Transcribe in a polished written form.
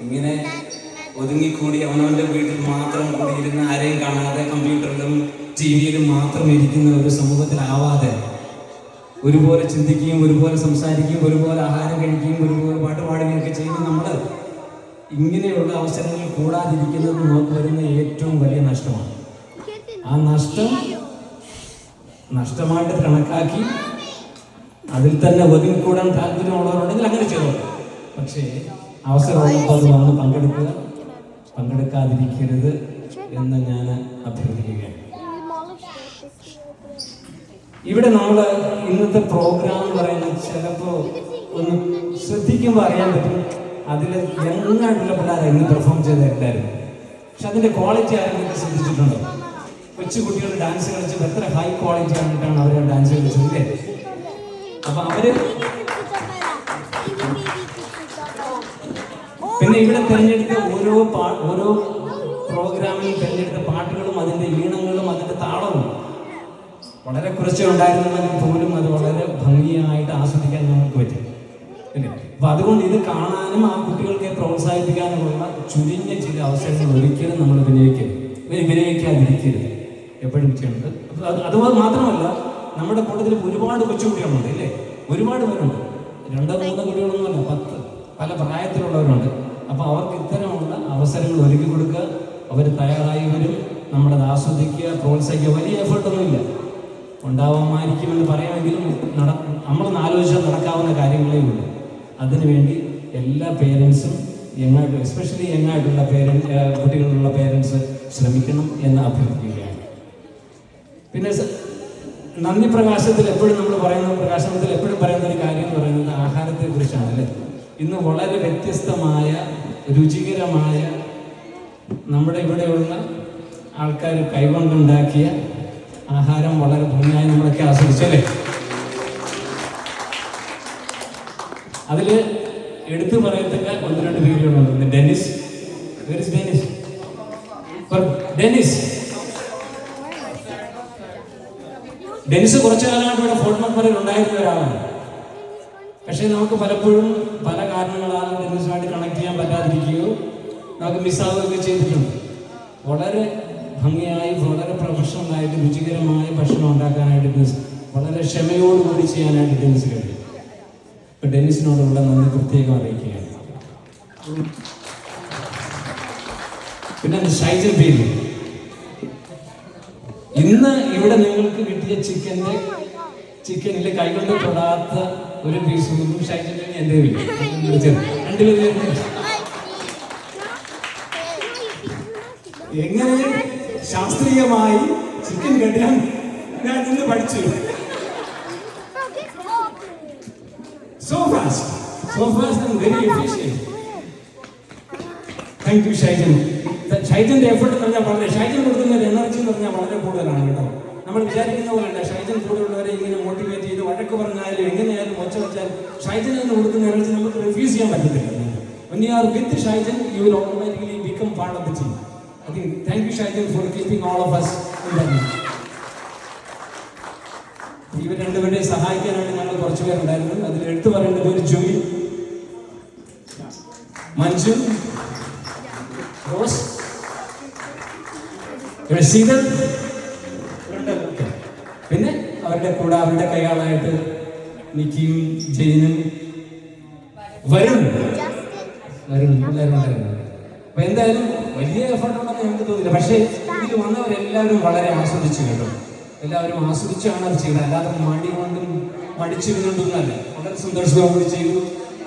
ഇങ്ങനെ ഒതുങ്ങിക്കൂടി അവനവൻ്റെ വീട്ടിൽ മാത്രം കൂടിയിരുന്ന് ആരെയും കാണാതെ കമ്പ്യൂട്ടറിലും ടി വിയിലും മാത്രം ഇരിക്കുന്ന ഒരു സമൂഹത്തിലാവാതെ ഒരുപോലെ ചിന്തിക്കുകയും ഒരുപോലെ സംസാരിക്കുകയും ഒരുപോലെ ആഹാരം കഴിക്കുകയും ഒരുപോലെ പാട്ട് പാടുകയൊക്കെ ചെയ്യുന്ന നമ്മൾ ഇങ്ങനെയുള്ള അവസരങ്ങൾ കൂടാതിരിക്കുന്നത് നമുക്ക് വരുന്ന ഏറ്റവും വലിയ നഷ്ടമാണ്. ആ നഷ്ടമായിട്ട് കണക്കാക്കി അതിൽ തന്നെ ഒതുങ്ങിക്കൂടാൻ താല്പര്യമുള്ളവരുണ്ടെങ്കിൽ അങ്ങനെ ചെയ്തോളൂ. പക്ഷേ അവസരമുള്ളപ്പോൾ അത് വന്ന് പങ്കെടുക്കാതിരിക്കരുത് എന്ന് ഞാൻ അഭ്യർത്ഥിക്കുകയാണ്. ഇവിടെ നമ്മൾ ഇന്നത്തെ പ്രോഗ്രാം എന്ന് പറയുന്നത് ചിലപ്പോൾ ഒന്ന് ശ്രദ്ധിക്കുമ്പോൾ അറിയാൻ പറ്റും അതിൽ യങ്ങായിട്ടുള്ള പിള്ളേരെ ഇന്ന് പെർഫോം ചെയ്ത എല്ലാവരും. പക്ഷെ അതിൻ്റെ ക്വാളിറ്റി ആരെങ്കിലും ശ്രദ്ധിച്ചിട്ടുണ്ടോ? കൊച്ചു കുട്ടികൾ ഡാൻസ് കളിച്ചത് എത്ര ഹൈ ക്വാളിറ്റി ആയിട്ടാണ് അവർ ഡാൻസ് കളിച്ചത്. അപ്പൊ അവര് പിന്നെ ഇവിടെ തിരഞ്ഞെടുത്ത ഓരോ പ്രോഗ്രാമിൽ തിരഞ്ഞെടുത്ത പാട്ടുകളും അതിൻ്റെ ഈണങ്ങളും അതിൻ്റെ താളവും വളരെ കുറച്ചേ ഉണ്ടായിരുന്നെങ്കിൽ പോലും അത് വളരെ ഭംഗിയായിട്ട് ആസ്വദിക്കാൻ നമുക്ക് പറ്റും അല്ലേ? അപ്പൊ അതുകൊണ്ട് ഇത് കാണാനും ആ കുട്ടികൾക്ക് പ്രോത്സാഹിപ്പിക്കാനുമുള്ള ചുരുങ്ങിയ ചില അവസരങ്ങൾ ഒരിക്കലും നമ്മൾ വിനിയോഗിക്കാതിരിക്കരുത്. എപ്പോഴും ചെയ്യുന്നുണ്ട്. അതുപോലെ മാത്രമല്ല, നമ്മുടെ കൂട്ടത്തിൽ ഒരുപാട് കൊച്ചുകുട്ടികളുണ്ട് അല്ലേ? ഒരുപാട് പേരുണ്ട്. 2-3 കുട്ടികളൊന്നുമല്ല, 10 പല പ്രായത്തിലുള്ളവരുണ്ട്. അപ്പോൾ അവർക്ക് ഇത്തരമുള്ള അവസരങ്ങൾ ഒരുക്കി കൊടുക്കുക. അവർ തയ്യാറായി വരും, നമ്മളത് ആസ്വദിക്കുക, പ്രോത്സാഹിക്കുക. വലിയ എഫേർട്ടൊന്നുമില്ല, ഉണ്ടാവാമായിരിക്കുമെന്ന് പറയാമെങ്കിലും നമ്മളൊന്ന് ആലോചിച്ചാൽ നടക്കാവുന്ന കാര്യങ്ങളേ ഉള്ളൂ. അതിനുവേണ്ടി എല്ലാ പേരൻസും എസ്പെഷ്യലി യങ്ങായിട്ടുള്ള കുട്ടികളുള്ള പേരൻസ് ശ്രമിക്കണം എന്ന് അഭ്യർത്ഥിക്കുകയാണ്. പിന്നെ നന്ദി പ്രകാശനത്തിൽ എപ്പോഴും പറയുന്ന ഒരു കാര്യം എന്ന് പറയുന്നത് ആഹാരത്തെ കുറിച്ചാണ് അല്ലേ? ഇന്ന് വളരെ വ്യത്യസ്തമായ രുചികരമായ നമ്മുടെ ഇവിടെയുള്ള ആൾക്കാർ കൈകൊണ്ടുണ്ടാക്കിയ ആഹാരം വളരെ ഭംഗിയായി നമ്മളൊക്കെ ആസ്വദിച്ചല്ലേ? അതിൽ എടുത്തു പറയത്തക്ക 1-2 പേരുകളുണ്ട്. ഡെന്നിസ് കുറച്ചു കാലമായിട്ട് ഇവിടെ ഫോർട്ട് മക്മറിൽ ഉണ്ടായിരുന്ന ഒരാളാണ്. പക്ഷേ നമുക്ക് പലപ്പോഴും പല കാരണങ്ങളാൽ ഡെന്നിസുമായിട്ട് കണക്ട് ചെയ്യാൻ പറ്റാതിരിക്കുകയോ നമുക്ക് മിസ്സാവുകയൊക്കെ ചെയ്തിട്ടുണ്ട്. വളരെ ഭംഗിയായി വളരെ പ്രൊഫഷണലായിട്ട് രുചികരമായ ഭക്ഷണം ഉണ്ടാക്കാനായിട്ട് ഡെന്നിസ് വളരെ ക്ഷമയോടുകൂടി ചെയ്യാനായിട്ട് ഡെന്നിസ് കഴിയും. ഇപ്പം ഡെന്നിസിനോടുള്ള നന്ദി പ്രത്യേകം അറിയിക്കുകയാണ്. പിന്നെ ഷൈജൻ പേര് ഇന്ന് ഇവിടെ നിങ്ങൾക്ക് കിട്ടിയ ചിക്കനിൽ കൈകൊണ്ട് തൊടാത്ത ഒരു പീസ് ഒന്നും ഷൈജൻ്റെ എൻ്റെ എങ്ങനെ ശാസ്ത്രീയമായി ചിക്കൻ കെട്ടാൻ ഞാൻ ഇന്ന് പഠിച്ചു. So fast and very efficient. Thank you, Shaijan. ഷൈജന്റെ എഫേർട്ട് എന്ന് പറഞ്ഞാൽ വളരെ ഷൈജൻ കൊടുക്കുന്ന ഒരു എനർജി എന്ന് പറഞ്ഞാൽ വളരെ കൂടുതലാണ് കേട്ടോ. നമ്മൾ വിചാരിക്കുന്ന പോലെയല്ല. ഷൈജൻ കൂടെയുള്ളവരെ ഇങ്ങനെ മോട്ടിവേറ്റ് ചെയ്ത് വഴക്ക് പറഞ്ഞാലും എങ്ങനെയായാലും ഒച്ച വെച്ചാൽ ഷൈജൻ എന്ന് കൊടുക്കുന്ന എനർജി നമുക്ക് റിഫ്യൂസ് ചെയ്യാൻ പറ്റത്തില്ല. When you are with Shaijan, you will automatically become part of the team. I think thank you, Shaijan, for keeping all of us in that. ഇവർ രണ്ടുപേരെ സഹായിക്കാനായിട്ട് ഞങ്ങൾ കുറച്ച് പേരുണ്ടായിരുന്നു. അതിൽ എടുത്തു പറയേണ്ട പേര് ജോയി, മഞ്ജു, റോസ്, റഷീദ്, പിന്നെ അവരുടെ കൂടെ അവരുടെ കൈയാളായിട്ട് നിക്കിയും ജെയിനും വരുൺ എല്ലാവരും ഉണ്ടായിരുന്നു. അപ്പൊ എന്തായാലും വലിയ എഫേർട്ട് ഉണ്ടെന്ന് ഞങ്ങൾക്ക് തോന്നില്ല. പക്ഷേ ഇതിൽ വന്നവരെല്ലാവരും വളരെ ആസ്വദിച്ചു കേട്ടോ. എല്ലാവരും ആസ്വദിച്ചാണ് അത് ചെയ്തത്. അല്ലാതെ മടികൊണ്ടും മടിച്ചിരുന്നൊന്നുമല്ല. വളരെ സന്തോഷത്തോടുകൂടി ചെയ്തു.